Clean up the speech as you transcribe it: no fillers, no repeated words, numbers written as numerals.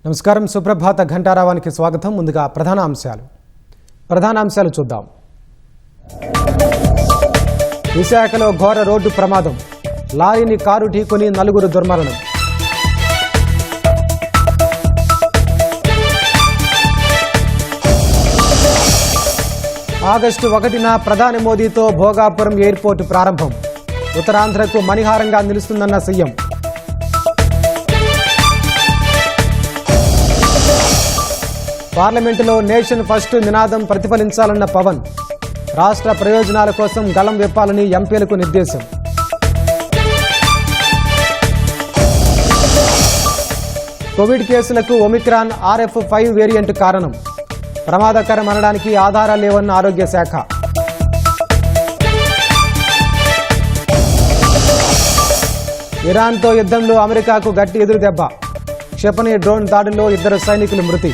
నమస్కారం. సుప్రభాత ఘంటారావానికి స్వాగతం. ముందుగా ప్రధానాంశాలు చూద్దాం. విశాఖలో ఘోర రోడ్డు ప్రమాదం, లారీని కారు ఢీకొని 4 దుర్మరణం. ఆగస్టు 1న ప్రధాని మోదీతో భోగాపురం ఎయిర్పోర్టు ప్రారంభం, ఉత్తరాంధ్రకు మణిహారంగా నిలుస్తుందన్న సీఎం. పార్లమెంటులో నేషన్ ఫస్ట్ నినాదం ప్రతిఫలించాలన్న పవన్, రాష్ట్ర ప్రయోజనాల కోసం గళం విప్పాలని ఎంపీలకు నిర్దేశం. కోవిడ్ కేసులకు ఒమిక్రాన్ RF5 వేరియంట్ కారణం, ప్రమాదకరం అనడానికి ఆధారాలు లేవన్న ఆరోగ్య శాఖ. ఇరాన్తో యుద్ధంలో అమెరికాకు గట్టి ఎదురుదెబ్బ, క్షిపణి డ్రోన్ దాడుల్లో 2 సైనికులు మృతి.